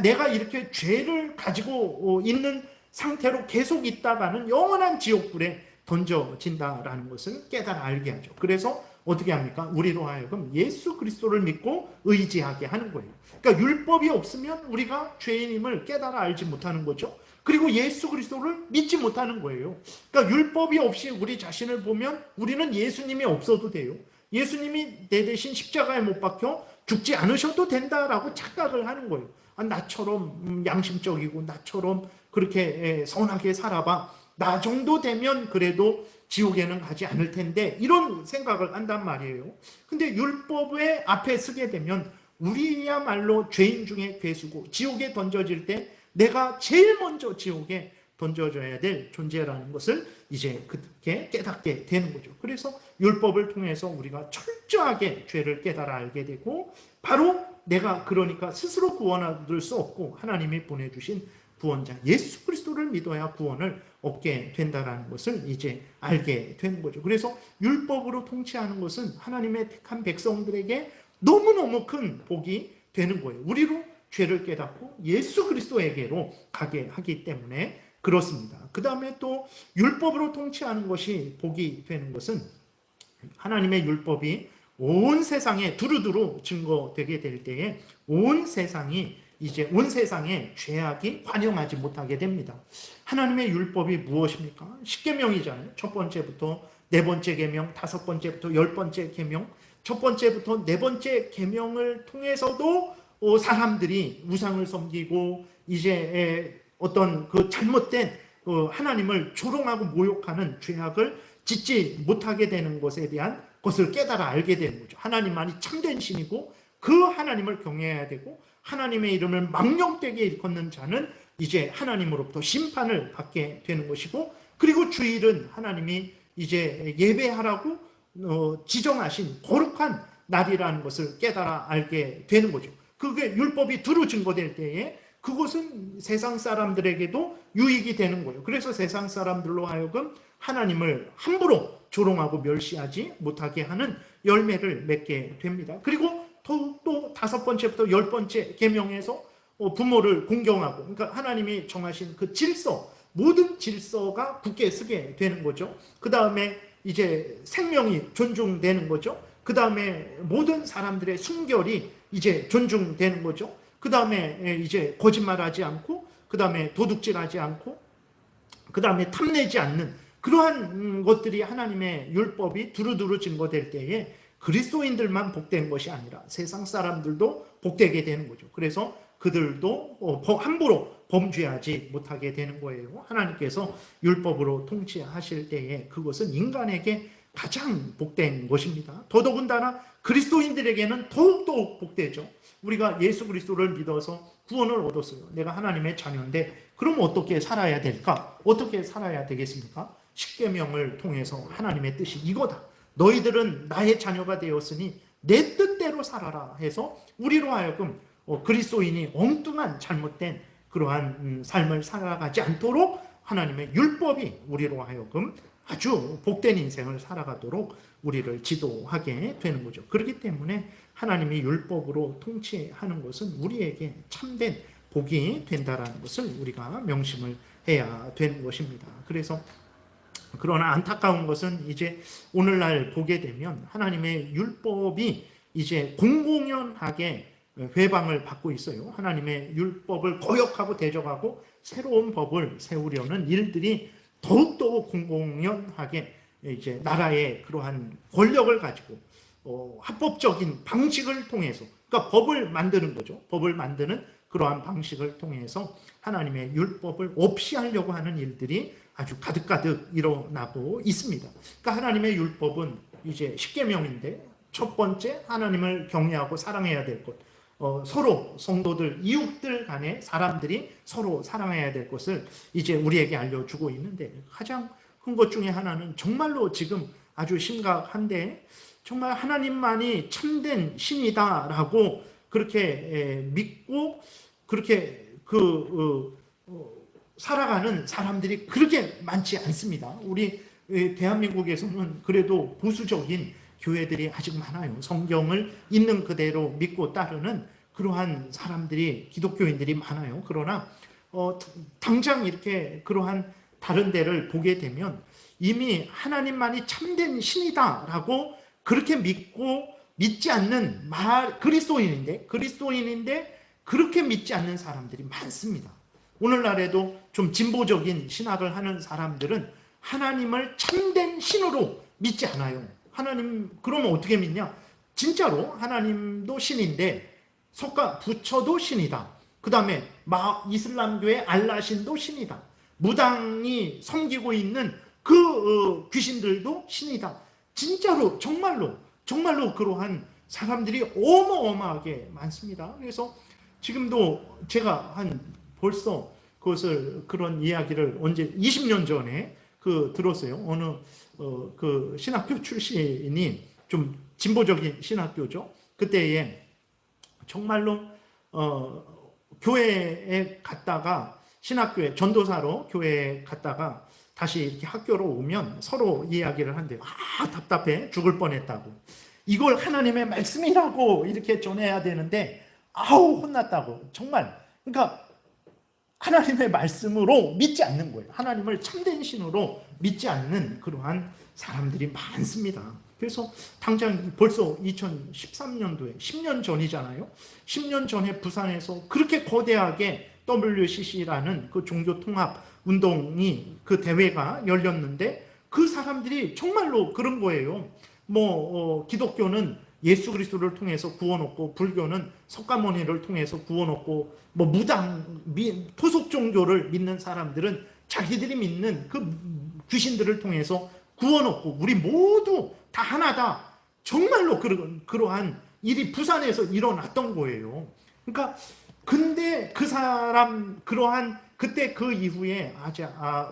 내가 이렇게 죄를 가지고 있는 상태로 계속 있다가는 영원한 지옥불에 던져진다라는 것을 깨달아 알게 하죠. 그래서 어떻게 합니까? 우리로 하여금 예수 그리스도를 믿고 의지하게 하는 거예요. 그러니까 율법이 없으면 우리가 죄인임을 깨달아 알지 못하는 거죠. 그리고 예수 그리스도를 믿지 못하는 거예요. 그러니까 율법이 없이 우리 자신을 보면 우리는 예수님이 없어도 돼요. 예수님이 내 대신 십자가에 못 박혀 죽지 않으셔도 된다라고 착각을 하는 거예요. 나처럼 양심적이고 나처럼 그렇게 선하게 살아봐. 나 정도 되면 그래도 지옥에는 가지 않을 텐데, 이런 생각을 한단 말이에요. 근데 율법의 앞에 서게 되면 우리야말로 죄인 중에 괴수고 지옥에 던져질 때 내가 제일 먼저 지옥에 던져져야 될 존재라는 것을 이제 그렇게 깨닫게 되는 거죠. 그래서 율법을 통해서 우리가 철저하게 죄를 깨달아 알게 되고, 바로 내가 그러니까 스스로 구원을 얻을 수 없고 하나님이 보내주신 구원자 예수 그리스도를 믿어야 구원을 얻게 된다는 것을 이제 알게 되는 거죠. 그래서 율법으로 통치하는 것은 하나님의 택한 백성들에게 너무너무 큰 복이 되는 거예요. 우리로 죄를 깨닫고 예수 그리스도에게로 가게 하기 때문에 그렇습니다. 그 다음에 또 율법으로 통치하는 것이 복이 되는 것은 하나님의 율법이 온 세상에 두루두루 증거되게 될 때에 온 세상에 죄악이 관영하지 못하게 됩니다. 하나님의 율법이 무엇입니까? 십계명이잖아요. 첫 번째부터 네 번째 계명, 다섯 번째부터 열 번째 계명, 첫 번째부터 네 번째 계명을 통해서도 사람들이 우상을 섬기고 이제 어떤 그 잘못된 하나님을 조롱하고 모욕하는 죄악을 짓지 못하게 되는 것에 대한 것을 깨달아 알게 되는 거죠. 하나님만이 참된 신이고 그 하나님을 경외해야 되고, 하나님의 이름을 망령되게 일컫는 자는 이제 하나님으로부터 심판을 받게 되는 것이고, 그리고 주일은 하나님이 이제 예배하라고 지정하신 거룩한 날이라는 것을 깨달아 알게 되는 거죠. 그게 율법이 두루 증거될 때에 그것은 세상 사람들에게도 유익이 되는 거예요. 그래서 세상 사람들로 하여금 하나님을 함부로 조롱하고 멸시하지 못하게 하는 열매를 맺게 됩니다. 그리고 또 다섯 번째부터 열 번째 계명에서 부모를 공경하고, 그러니까 하나님이 정하신 그 질서, 모든 질서가 굳게 서게 되는 거죠. 그 다음에 이제 생명이 존중되는 거죠. 그 다음에 모든 사람들의 순결이 이제 존중되는 거죠. 그 다음에 이제 거짓말하지 않고, 그 다음에 도둑질하지 않고, 그 다음에 탐내지 않는 그러한 것들이 하나님의 율법이 두루두루 증거될 때에 그리스도인들만 복된 것이 아니라 세상 사람들도 복되게 되는 거죠. 그래서 그들도 함부로 범죄하지 못하게 되는 거예요. 하나님께서 율법으로 통치하실 때에 그것은 인간에게 가장 복된 것입니다. 더더군다나 그리스도인들에게는 더욱더욱 복되죠. 우리가 예수 그리스도를 믿어서 구원을 얻었어요. 내가 하나님의 자녀인데 그럼 어떻게 살아야 될까? 어떻게 살아야 되겠습니까? 십계명을 통해서 하나님의 뜻이 이거다. 너희들은 나의 자녀가 되었으니 내 뜻대로 살아라 해서 우리로 하여금 그리스도인이 엉뚱한 잘못된 그러한 삶을 살아가지 않도록 하나님의 율법이 우리로 하여금 아주 복된 인생을 살아가도록 우리를 지도하게 되는 거죠. 그렇기 때문에 하나님이 율법으로 통치하는 것은 우리에게 참된 복이 된다는 것을 우리가 명심을 해야 되는 것입니다. 그래서 그러나 안타까운 것은 이제 오늘날 보게 되면 하나님의 율법이 이제 공공연하게 회방을 받고 있어요. 하나님의 율법을 거역하고 대적하고 새로운 법을 세우려는 일들이 더욱더 공공연하게 이제 나라의 그러한 권력을 가지고 합법적인 방식을 통해서, 그러니까 법을 만드는 거죠. 법을 만드는 그러한 방식을 통해서 하나님의 율법을 없이 하려고 하는 일들이 아주 가득가득 일어나고 있습니다. 그러니까 하나님의 율법은 이제 십계명인데 첫 번째 하나님을 경외하고 사랑해야 될 것, 서로 성도들, 이웃들 간에 사람들이 서로 사랑해야 될 것을 이제 우리에게 알려주고 있는데 가장 큰 것 중에 하나는 정말로 지금 아주 심각한데 정말 하나님만이 참된 신이다라고 그렇게 믿고 그렇게 살아가는 사람들이 그렇게 많지 않습니다. 우리 대한민국에서는 그래도 보수적인 교회들이 아직 많아요. 성경을 있는 그대로 믿고 따르는 그러한 사람들이, 기독교인들이 많아요. 그러나 당장 이렇게 그러한 다른 데를 보게 되면 이미 하나님만이 참된 신이다라고 그렇게 믿지 않는 그리스도인인데 그렇게 믿지 않는 사람들이 많습니다. 오늘날에도 좀 진보적인 신학을 하는 사람들은 하나님을 참된 신으로 믿지 않아요. 하나님 그러면 어떻게 믿냐? 진짜로 하나님도 신인데 부처도 신이다. 그 다음에 이슬람교의 알라신도 신이다. 무당이 섬기고 있는 그 귀신들도 신이다. 진짜로 정말로 그러한 사람들이 어마어마하게 많습니다. 그래서 지금도 제가 벌써 그런 이야기를 언제 20년 전에 들었어요. 어느 그 신학교 출신이 좀 진보적인 신학교죠. 그때에 정말로 교회에 갔다가 신학교에 전도사로 교회에 갔다가 다시 이렇게 학교로 오면 서로 이야기를 한대요. 답답해 죽을 뻔했다고. 이걸 하나님의 말씀이라고 이렇게 전해야 되는데 혼났다고. 정말 그러니까 하나님의 말씀으로 믿지 않는 거예요. 하나님을 참된 신으로 믿지 않는 그러한 사람들이 많습니다. 그래서 당장 벌써 2013년도에 10년 전이잖아요. 10년 전에 부산에서 그렇게 거대하게 WCC라는 그 종교통합 운동이 그 대회가 열렸는데 그 사람들이 정말로 그런 거예요. 기독교는 예수 그리스도를 통해서 구원 얻고 불교는 석가모니를 통해서 구원 얻고 토속 종교를 믿는 사람들은 자기들이 믿는 그 귀신들을 통해서 구원 얻고 우리 모두 다 하나다. 정말로 그러한 일이 부산에서 일어났던 거예요. 그러니까 근데 그 사람 그때 그 이후에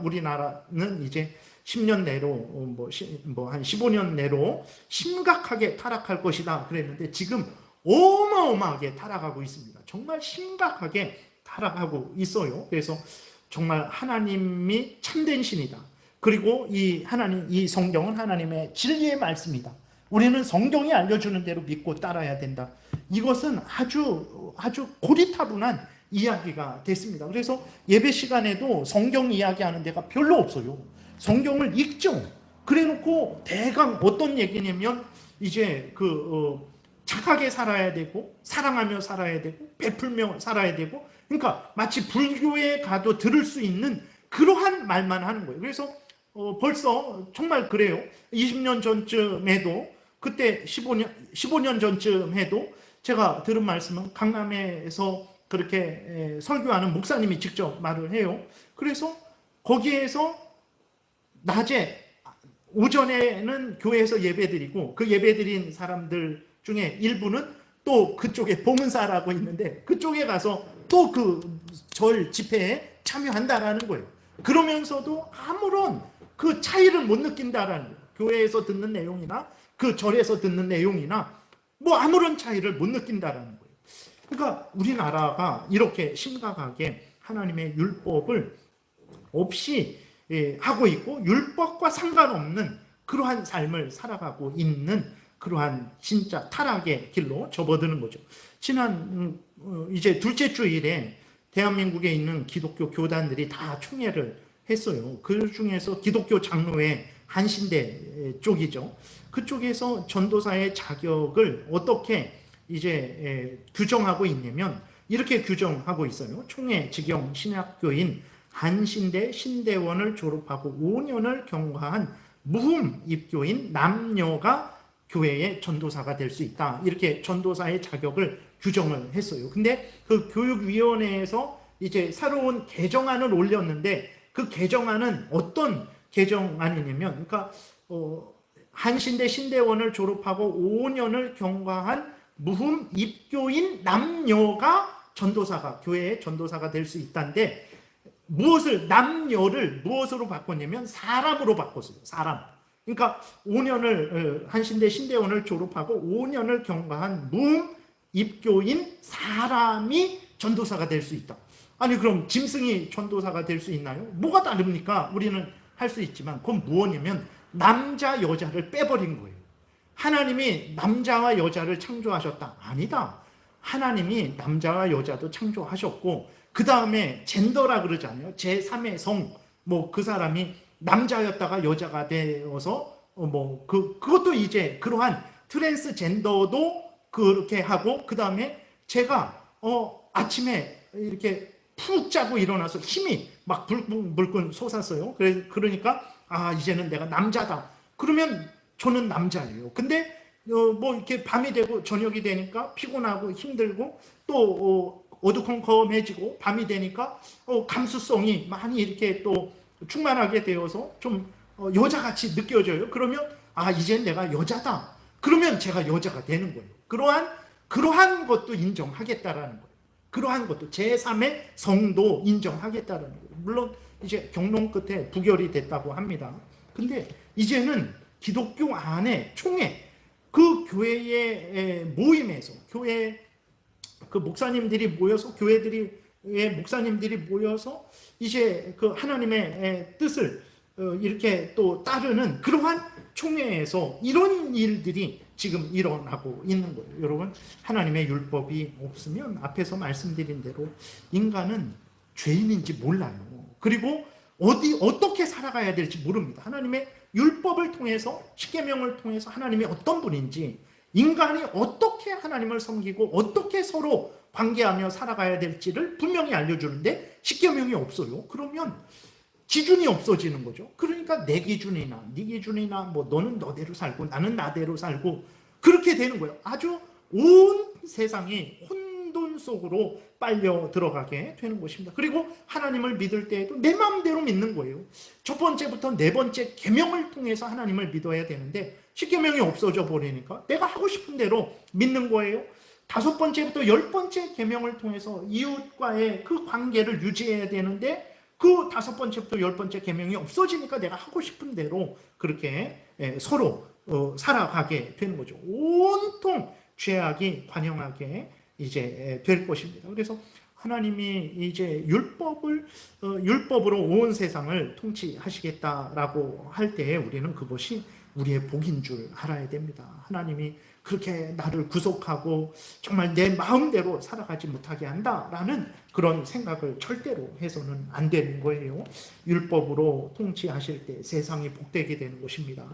우리나라는 이제 10년 내로 한 15년 내로 심각하게 타락할 것이다 그랬는데 지금 어마어마하게 타락하고 있습니다. 정말 심각하게 타락하고 있어요. 그래서 정말 하나님이 참된 신이다. 그리고 이 성경은 하나님의 진리의 말씀이다. 우리는 성경이 알려주는 대로 믿고 따라야 된다. 이것은 아주 고리타분한 이야기가 됐습니다. 그래서 예배 시간에도 성경 이야기하는 데가 별로 없어요. 성경을 읽죠. 그래놓고 대강 어떤 얘기냐면 이제 착하게 살아야 되고 사랑하며 살아야 되고 베풀며 살아야 되고, 그러니까 마치 불교에 가도 들을 수 있는 그러한 말만 하는 거예요. 그래서 벌써 정말 그래요. 20년 전쯤에도, 그때 15년 전쯤 해도 제가 들은 말씀은 강남에서 그렇게 설교하는 목사님이 직접 말을 해요. 그래서 거기에서 낮에, 오전에는 교회에서 예배드리고 그 예배드린 사람들 중에 일부는 또 그쪽에 봉은사라고 있는데 그쪽에 가서 또 그 절 집회에 참여한다라는 거예요. 그러면서도 아무런 그 차이를 못 느낀다라는 거예요. 교회에서 듣는 내용이나 그 절에서 듣는 내용이나 뭐 아무런 차이를 못 느낀다라는 거예요. 그러니까 우리나라가 이렇게 심각하게 하나님의 율법을 없이 하고 있고 율법과 상관없는 그러한 삶을 살아가고 있는 그러한 진짜 타락의 길로 접어드는 거죠. 지난 이제 둘째 주일에 대한민국에 있는 기독교 교단들이 다 총회를 했어요. 그 중에서 기독교 장로회 한신대 쪽이죠. 그쪽에서 전도사의 자격을 어떻게 이제 규정하고 있냐면 이렇게 규정하고 있어요. 총회 직영 신학교인 한신대 신대원을 졸업하고 5년을 경과한 무흠 입교인 남녀가 교회의 전도사가 될 수 있다. 이렇게 전도사의 자격을 규정을 했어요. 근데 그 교육위원회에서 이제 새로운 개정안을 올렸는데 그 개정안은 어떤 개정안이냐면, 그러니까 한신대 신대원을 졸업하고 5년을 경과한 무흠 입교인 남녀가 전도사가, 교회의 전도사가 될 수 있다는데, 남녀를 무엇으로 바꿨냐면 사람으로 바꿨어요. 사람. 그러니까 5년을 한신대 신대원을 졸업하고 5년을 경과한 무흠 입교인 사람이 전도사가 될 수 있다. 아니 그럼 짐승이 전도사가 될 수 있나요? 뭐가 다릅니까? 우리는 할 수 있지만 그건 무엇이냐면 남자 여자를 빼버린 거예요. 하나님이 남자와 여자를 창조하셨다. 아니다. 하나님이 남자와 여자도 창조하셨고 그 다음에 젠더라 그러잖아요. 제3의 성, 뭐 그 사람이 남자였다가 여자가 되어서 그것도 이제 그러한 트랜스젠더도 그렇게 하고, 그 다음에 제가 아침에 이렇게 푹 자고 일어나서 힘이 막 불끈 솟았어요. 그러니까 이제는 내가 남자다. 그러면 저는 남자예요. 근데 뭐 이렇게 밤이 되고 저녁이 되니까 피곤하고 힘들고 또 어두컴컴해지고 밤이 되니까 감수성이 많이 이렇게 또 충만하게 되어서 좀 여자같이 느껴져요. 그러면 이젠 내가 여자다. 그러면 제가 여자가 되는 거예요. 그러한 것도 인정하겠다라는 거예요. 그러한 것도 제3의 성도 인정하겠다라는 거예요. 물론 이제 경론 끝에 부결이 됐다고 합니다. 근데 이제는 기독교 안에 총회, 그 교회의 모임에서, 교회 그 목사님들이 모여서, 교회의 목사님들이 모여서 이제 그 하나님의 뜻을 이렇게 또 따르는 그러한 총회에서 이런 일들이 지금 일어나고 있는 거예요. 여러분, 하나님의 율법이 없으면 앞에서 말씀드린 대로 인간은 죄인인지 몰라요. 그리고 어떻게 살아가야 될지 모릅니다. 하나님의 율법을 통해서, 십계명을 통해서 하나님이 어떤 분인지, 인간이 어떻게 하나님을 섬기고 어떻게 서로 관계하며 살아가야 될지를 분명히 알려주는데 십계명이 없어요. 그러면 기준이 없어지는 거죠. 그러니까 내 기준이나 네 기준이나 뭐 너는 너대로 살고 나는 나대로 살고 그렇게 되는 거예요. 아주 온 세상이 혼돈 속으로 빨려 들어가게 되는 것입니다. 그리고 하나님을 믿을 때에도 내 마음대로 믿는 거예요. 첫 번째부터 네 번째 계명을 통해서 하나님을 믿어야 되는데 십계명이 없어져 버리니까 내가 하고 싶은 대로 믿는 거예요. 다섯 번째부터 열 번째 계명을 통해서 이웃과의 그 관계를 유지해야 되는데 그 다섯 번째부터 열 번째 계명이 없어지니까 내가 하고 싶은 대로 그렇게 서로 살아가게 되는 거죠. 온통 죄악이 관영하게 이제 될 것입니다. 그래서 하나님이 이제 율법으로 온 세상을 통치하시겠다라고 할 때에 우리는 그것이 우리의 복인 줄 알아야 됩니다. 하나님이 그렇게 나를 구속하고 정말 내 마음대로 살아가지 못하게 한다라는 그런 생각을 절대로 해서는 안 되는 거예요. 율법으로 통치하실 때 세상이 복되게 되는 것입니다.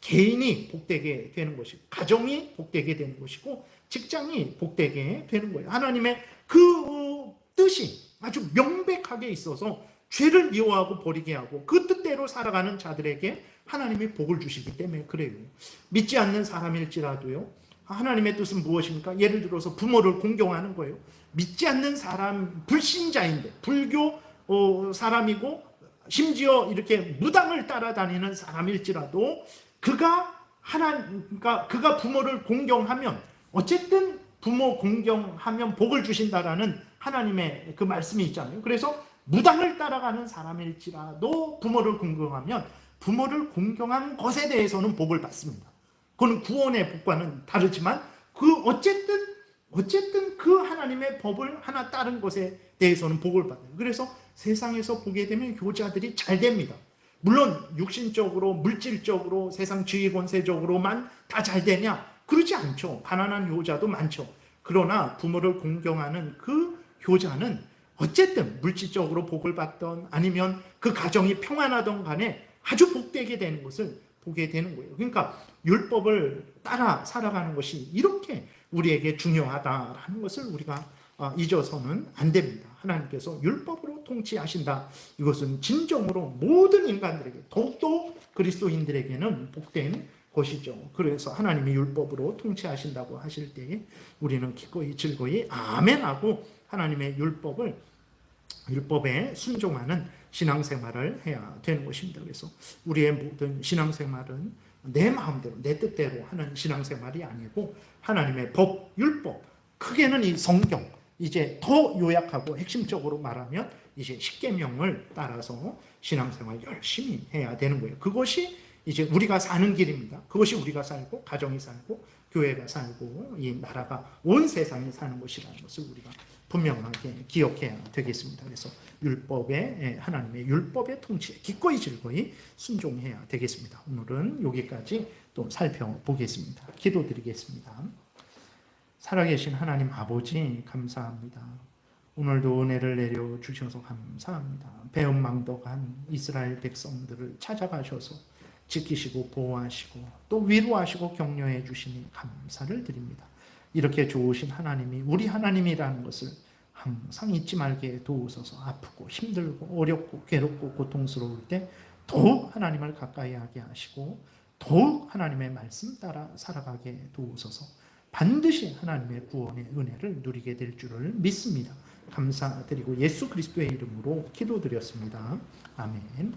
개인이 복되게 되는 것이고, 가정이 복되게 되는 것이고, 직장이 복되게 되는 거예요. 하나님의 그 뜻이 아주 명백하게 있어서 죄를 미워하고 버리게 하고 그 뜻대로 살아가는 자들에게 하나님이 복을 주시기 때문에 그래요. 믿지 않는 사람일지라도요, 하나님의 뜻은 무엇입니까? 예를 들어서 부모를 공경하는 거예요. 믿지 않는 사람, 불신자인데, 불교 사람이고 심지어 이렇게 무당을 따라다니는 사람일지라도 그가 부모를 공경하면 어쨌든 부모 공경하면 복을 주신다라는 하나님의 그 말씀이 있잖아요. 그래서 무당을 따라가는 사람일지라도 부모를 공경하면 부모를 공경한 것에 대해서는 복을 받습니다. 그건 구원의 복과는 다르지만 어쨌든 그 하나님의 법을 하나 따른 것에 대해서는 복을 받아요. 그래서 세상에서 보게 되면 효자들이 잘 됩니다. 물론 육신적으로 물질적으로 세상 지휘 권세적으로만 다 잘 되냐? 그러지 않죠. 가난한 효자도 많죠. 그러나 부모를 공경하는 그 효자는 어쨌든 물질적으로 복을 받던 아니면 그 가정이 평안하던 간에 아주 복되게 되는 것을 보게 되는 거예요. 그러니까 율법을 따라 살아가는 것이 이렇게 우리에게 중요하다라는 것을 우리가 잊어서는 안 됩니다. 하나님께서 율법으로 통치하신다. 이것은 진정으로 모든 인간들에게, 더욱더 그리스도인들에게는 복된 것이죠. 그래서 하나님이 율법으로 통치하신다고 하실 때에 우리는 기꺼이 즐거이 아멘하고 하나님의 율법에 순종하는 신앙생활을 해야 되는 것입니다. 그래서 우리의 모든 신앙생활은 내 마음대로 내 뜻대로 하는 신앙생활이 아니고 하나님의 법, 율법, 크게는 이 성경, 이제 더 요약하고 핵심적으로 말하면 이제 십계명을 따라서 신앙생활 열심히 해야 되는 거예요. 그것이 이제 우리가 사는 길입니다. 그것이 우리가 살고 가정이 살고 교회가 살고 이 나라가 온 세상이 사는 것이라는 것을 우리가 분명하게 기억해야 되겠습니다. 그래서 하나님의 율법의 통치에 기꺼이 즐거이 순종해야 되겠습니다. 오늘은 여기까지 또 살펴보겠습니다. 기도드리겠습니다. 살아계신 하나님 아버지 감사합니다. 오늘도 은혜를 내려주셔서 감사합니다. 배은망덕한 이스라엘 백성들을 찾아가셔서 지키시고 보호하시고 또 위로하시고 격려해 주시니 감사를 드립니다. 이렇게 좋으신 하나님이 우리 하나님이라는 것을 항상 잊지 말게 도우소서. 아프고 힘들고 어렵고 괴롭고 고통스러울 때 더욱 하나님을 가까이 하게 하시고 더욱 하나님의 말씀 따라 살아가게 도우소서. 반드시 하나님의 구원의 은혜를 누리게 될 줄을 믿습니다. 감사드리고 예수 그리스도의 이름으로 기도드렸습니다. 아멘.